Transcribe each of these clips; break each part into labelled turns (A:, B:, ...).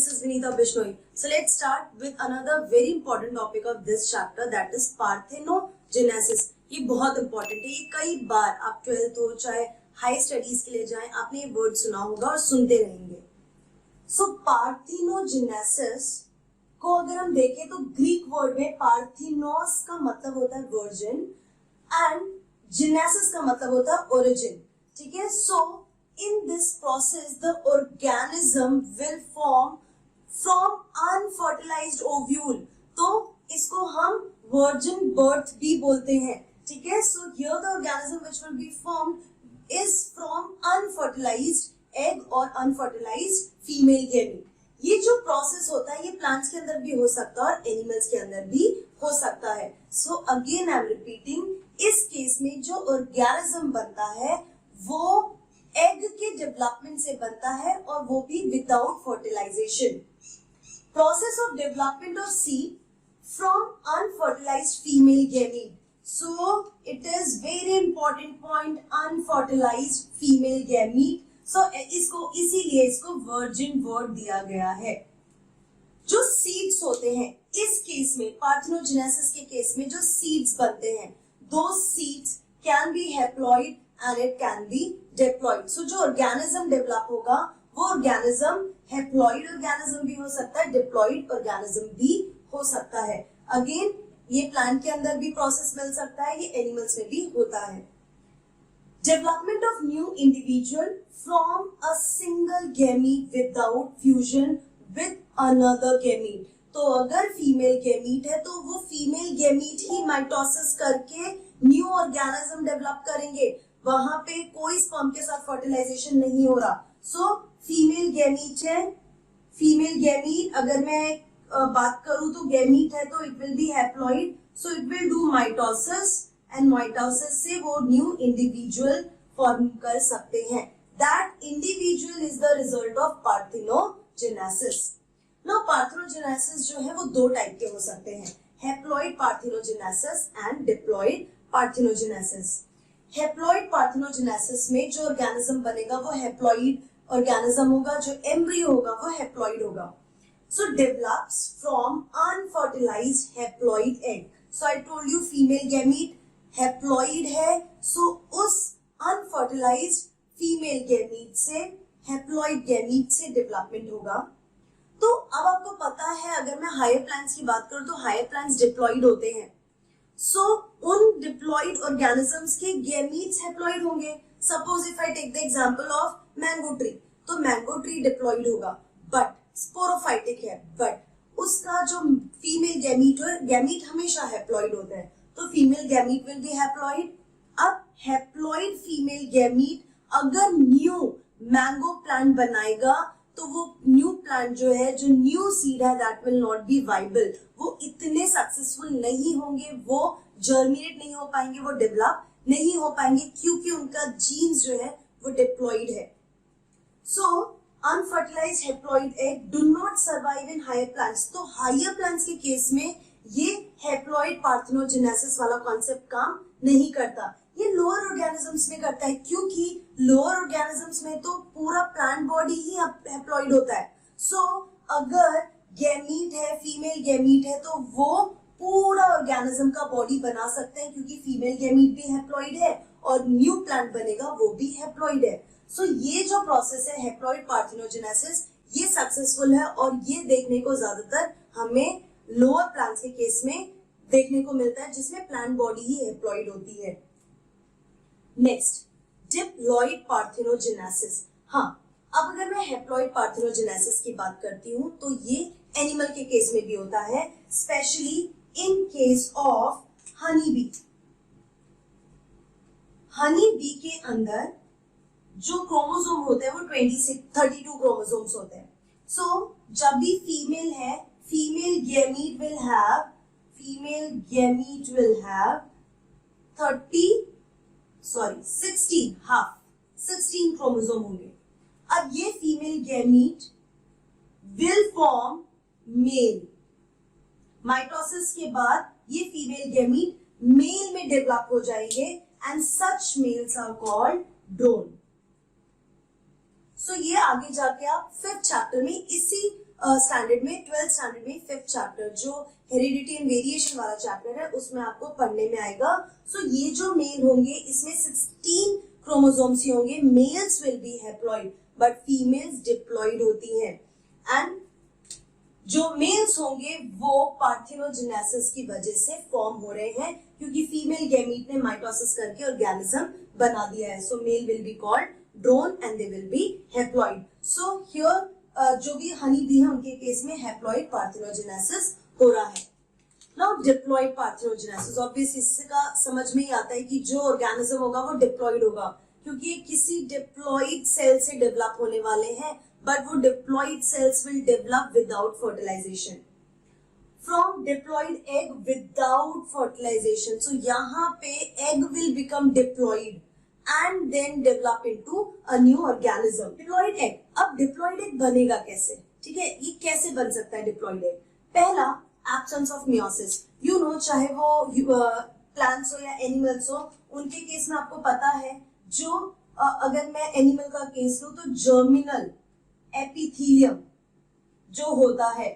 A: this is Vinita Bishnoi. So let's start with another very important topic of this chapter, that is parthenogenesis. ये बहुत important है. ये कई बार आप 12th हो चाहे हाई स्टडीज के लिए जाएं, आपने ये वर्ड सुना होगा और सुनते रहेंगे. So parthenogenesis को अगर हम देखें तो ग्रीक वर्ड में पार्थिनोस का मतलब होता है वर्जिन एंड जेनेसिस का मतलब होता है ओरिजिन. ठीक है. सो in this process the organism will form from unfertilized ovule. तो इसको हम virgin birth भी बोलते हैं. ठीक है. So here the organism which will be formed is from unfertilized egg or unfertilized female gamete. ये जो प्रोसेस होता है ये प्लांट्स के अंदर भी हो सकता है और एनिमल्स के अंदर भी हो सकता है. So again I am repeating, इस केस में जो ऑर्गेनिज्म बनता है वो एग के डेवलपमेंट से बनता है और वो भी without fertilisation. Process of development of seed from unfertilised female gamete. So it is very important point, unfertilised female gamete. So इसको इसीलिए इसको वर्जिन वर्ड दिया गया है. जो सीड्स होते हैं इस केस में, पार्थेनोजेनेसिस के केस में जो सीड्स बनते हैं, दो seeds can be haploid and it can be diploid. So जो organism develop होगा वो organism haploid organism भी हो सकता है, diploid organism भी हो सकता है. Again ये plant के अंदर भी process मिल सकता है, ये animals में भी होता है. Development of new individual from a single gamete without fusion with another gamete. तो अगर फीमेल गैमीट है तो वो फीमेल गैमीट ही माइटोसिस करके न्यू ऑर्गेनिज्म डेवलप करेंगे. वहां पे कोई स्पर्म के साथ फर्टिलाइजेशन नहीं हो रहा. सो फीमेल गैमीट है, फीमेल गैमीट अगर मैं बात करूं तो गैमीट है तो it will be haploid. So it will do mitosis and mitosis से वो न्यू इंडिविजुअल फॉर्म कर सकते हैं. That individual is the result of parthenogenesis. Now parthenogenesis जो है वो दो टाइप के हो सकते हैं, haploid parthenogenesis and diploid parthenogenesis. Haploid parthenogenesis में जो ऑर्गेनिज्म बनेगा वो हैप्लॉइड ऑर्गेनिज्म होगा, जो एम्ब्रियो होगा वो हैप्लॉइड होगा. So develops from unfertilised haploid egg. So I told you female gamete haploid है, सो उस अनफर्टिलाइज्ड फीमेल गैमीट से हैप्लॉइड गैमीट से डेवलपमेंट होगा. तो अब आपको पता है अगर मैं हायर प्लांट्स की बात करूं तो हायर प्लांट्स डिप्लॉइड होते हैं. सो उन डिप्लॉइड ऑर्गेनिजम्स के गैमीट्स हैप्लॉइड होंगे. Suppose if I take the example of mango tree, तो मैंगो ट्री डिप्लॉइड होगा बट स्पोरोफाइटिक है, बट उसका जो फीमेल गैमीट है, गैमीट हमेशा हैप्लॉइड होता है, तो female gamete will be haploid. अब हैप्लॉइड फीमेल गैमीट अगर न्यू मैंगो प्लांट बनाएगा तो वो न्यू प्लांट जो है, जो न्यू सीड है, that will not be viable. वो इतने सक्सेसफुल नहीं होंगे, वो जर्मिनेट नहीं हो पाएंगे, वो डेवलप नहीं हो पाएंगे क्योंकि उनका जीन्स जो है वो डिप्लॉइड है. So unfertilised haploid egg do not survive in higher plants. तो हायर प्लांट्स के केस में ये हैप्लॉइड पार्थेनोजेनेसिस वाला कॉन्सेप्ट काम नहीं करता. ये लोअर ऑर्गेनिजम्स में करता है क्योंकि लोअर ऑर्गेनिजम्स में तो पूरा प्लांट बॉडी ही हैप्लॉइड होता है. सो अगर गैमीट है, फीमेल गैमीट है, तो वो पूरा ऑर्गेनिज्म का बॉडी बना सकते हैं क्योंकि फीमेल गैमीट भी हैप्लॉइड है और न्यू प्लांट बनेगा वो भी हैप्लॉइड है. सो ये जो प्रोसेस है हैप्लॉइड पार्थेनोजेनेसिस, ये सक्सेसफुल है और ये देखने को ज्यादातर हमें लोअर प्लांट्स के केस में देखने को मिलता है जिसमें प्लांट बॉडी ही हैप्लॉइड होती है. Next, diploid parthenogenesis. हाँ, अब अगर मैं हैप्लॉइड पार्थेनोजेनेसिस की बात करती हूँ तो ये एनिमल के केस में भी होता है, specially in case of honey bee. Honey bee के अंदर जो क्रोमोसोम होते हैं वो 32 क्रोमोसोम्स होते हैं. सो जब भी फीमेल है, female gamete will have 16 chromosome होंगे. अब ये female gamete will form male. Mitosis के बाद ये फीमेल गैमीट मेल में डेवलप हो जाएंगे and such males are called drone. So ये आगे जाके आप 5th चैप्टर में इसी स्टैंडर्ड में, 12th स्टैंडर्ड में 5th चैप्टर जो हेरिडिटी एंड वेरिएशन वाला चैप्टर है उसमें आपको पढ़ने में आएगा। सो ये जो मेल होंगे इसमें 16 क्रोमोसोम्स ही होंगे। Males will be haploid but females diploid होती हैं। एंड जो मेल्स होंगे वो पार्थेनोजेनेसिस की वजह से फॉर्म हो रहे हैं क्योंकि फीमेल गैमीट ने माइटोसिस करके ऑर्गेनिज्म बना दिया है। So male will be called drone and they will be haploid. So here जो भी हनी बी है उनके केस में हैप्लॉइड पार्थेनोजेनेसिस हो रहा है। नाउ डिप्लॉइड पार्थेनोजेनेसिस, ऑब्वियसली इसका समझ में ही आता है कि जो ऑर्गेनिज्म होगा वो डिप्लॉइड होगा क्योंकि ये किसी डिप्लॉइड सेल से डेवलप होने वाले हैं, बट वो diploid cells will develop without fertilisation from diploid egg without fertilisation. So यहाँ पे egg will become diploid and then develop into a new organism. Diploid egg, अब diploid egg बनेगा कैसे? ठीक है, ये कैसे बन सकता है diploid egg? पहला, absence of meiosis. You know, चाहे वो plants हो या animals हो, उनके केस में आपको पता है जो अगर मैं animal का केस लूं तो germinal epithelium जो होता है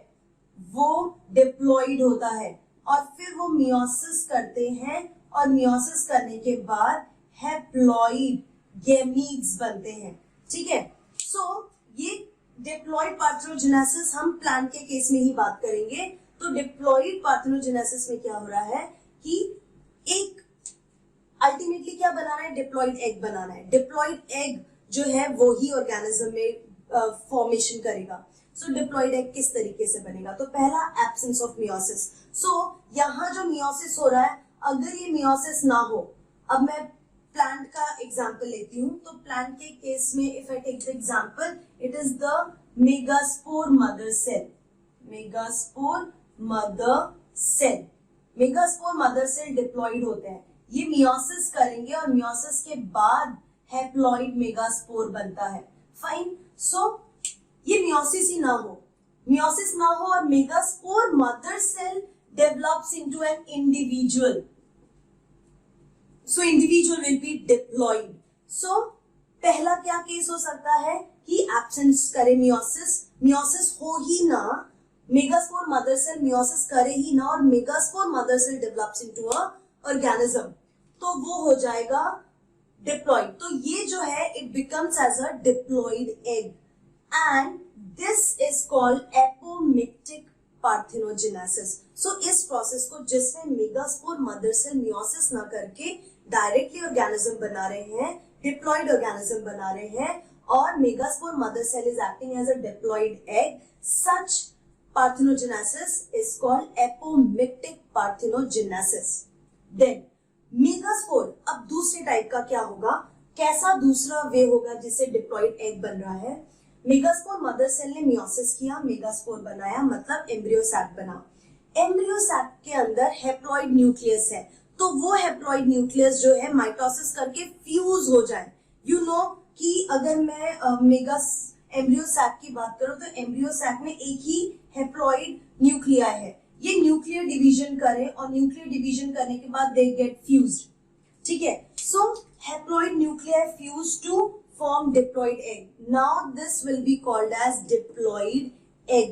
A: वो diploid होता है और फिर वो meiosis करते हैं और meiosis करने के बाद हैप्लॉइड गैमीट्स बनते हैं। ठीक है, सो ये डिप्लॉइड पार्थेनोजेनेसिस हम प्लांट के केस में ही बात करेंगे। तो डिप्लॉइड पार्थेनोजेनेसिस में क्या हो रहा है कि एक अल्टीमेटली क्या बनाना है, डिप्लॉइड एग बनाना है। डिप्लॉइड एग जो है वो ही ऑर्गेनिज्म में फॉर्मेशन करेगा। सो डिप्लॉइड एग किस तरीके से बनेगा? तो पहला, एब्सेंस ऑफ मियोसिस। सो यहाँ जो मियोसिस हो रहा है, अगर ये मियोसिस ना हो, अब मैं प्लांट का एग्जाम्पल लेती हूँ तो प्लांट के केस में if I take the example, it is the megaspore mother cell. Megaspore mother cell, megaspore mother cell diploid होते हैं। ये मियोसिस करेंगे और मियोसिस के बाद हैप्लॉइड मेगास्पोर बनता है। फाइन, सो ये मियोसिस ही ना हो, मियोसिस ना हो और megaspore mother cell develops into an individual. So individual will be diploid. So पहला क्या केस हो सकता है कि एब्सेंस करे मियोसिस, मियोसिस हो ही ना, मेगास्पोर मदर सेल मियोसिस करे ही ना और megaspore mother cell develops into a organism, तो वो हो जाएगा डिप्लॉइड। तो ये जो है it becomes as a diploid egg and this is called apomictic parthenogenesis. So इस प्रोसेस को जिसमें मेगास्पोर मदर सेल मियोसिस ना करके डायरेक्टली ऑर्गेनिज्म बना रहे हैं, डिप्लॉइड ऑर्गेनिज्म बना रहे हैं और megaspore mother cell is acting as a diploid egg, such parthenogenesis is called apomictic parthenogenesis. Then megaspore, अब दूसरे टाइप का क्या होगा, कैसा दूसरा वे होगा जिससे डिप्लॉइड एग बन रहा है? मेगास्पोर मदर सेल ने मियोसिस किया, मेगास्पोर बनाया, मतलब एम्ब्रियो सैक बना। एम्ब्रियो सैक के अंदर हैप्लॉइड न्यूक्लियस है, तो वो हैप्लॉइड न्यूक्लियस जो है माइटोसिस करके फ्यूज हो जाए। यू नो कि अगर मैं एम्ब्रियो सैक की बात करूं तो एम्ब्रियो सैक में एक ही हैप्लॉइड न्यूक्लियाई है, ये न्यूक्लियर डिवीजन करे और न्यूक्लियर डिवीजन करने के बाद दे गेट फ्यूज्ड। ठीक है, so haploid nuclei fuse to form diploid egg. Now this will be called as diploid egg.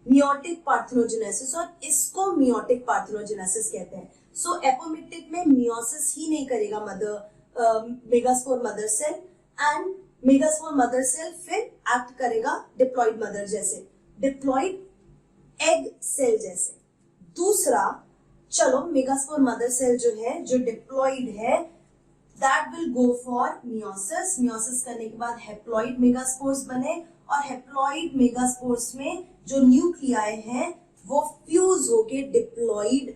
A: Meiotic parthenogenesis, और इसको meiotic parthenogenesis कहते हैं। So एपोमिक्टिक में meiosis ही नहीं करेगा megaspore mother cell and megaspore mother cell फिर एक्ट करेगा डिप्लॉइड मदर जैसे, डिप्लॉइड एग सेल जैसे। दूसरा, चलो मेगास्पोर मदर सेल जो है जो डिप्लॉइड है that will go for meiosis. meiosis करने के बाद हैप्लॉइड मेगास्पोर्स बने और हैप्लॉइड मेगास्पोर्स में जो न्यूक्लियाई हैं वो फ्यूज होके डिप्लॉइड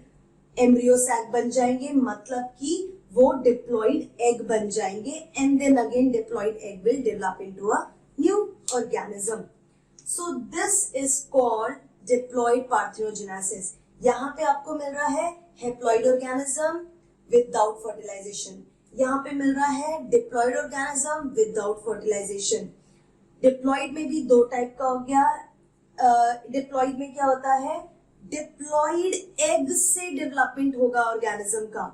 A: एम्ब्रियो सैक बन जाएंगे, मतलब कि वो डिप्लॉइड एग बन जाएंगे and then again diploid egg will develop into a new organism. So this is called diploid parthenogenesis. यहाँ पे आपको मिल रहा है हैप्लॉइड ऑर्गेनिज्म विदाउट फर्टिलाइजेशन, यहाँ पे मिल रहा है diploid organism without fertilisation. Diploid में भी दो टाइप का हो गया। डिप्लॉइड में क्या होता है, डिप्लॉइड एग से डेवलपमेंट होगा ऑर्गेनिज्म का,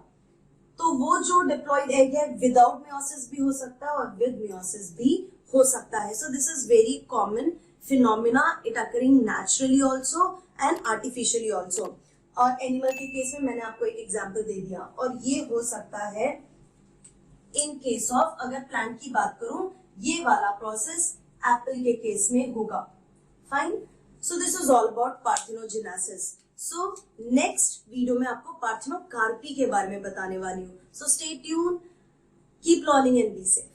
A: तो वो जो डिप्लॉइड एग है विदाउट मियोसिस भी हो सकता है और विद मियोसिस भी हो सकता है। सो this is very common phenomena it occurring naturally also and artificially also. और एनिमल के केस में मैंने आपको एक एग्जांपल दे दिया, और ये हो सकता है इन केस ऑफ, अगर प्लांट की बात करूं, ये वाला प्रोसेस एप्पल के केस में होगा. Fine. So this is all about parthenogenesis. So next video में आपको पार्थेनोकार्पी के बारे में बताने वाली हूँ. So stay tune, keep learning and be safe.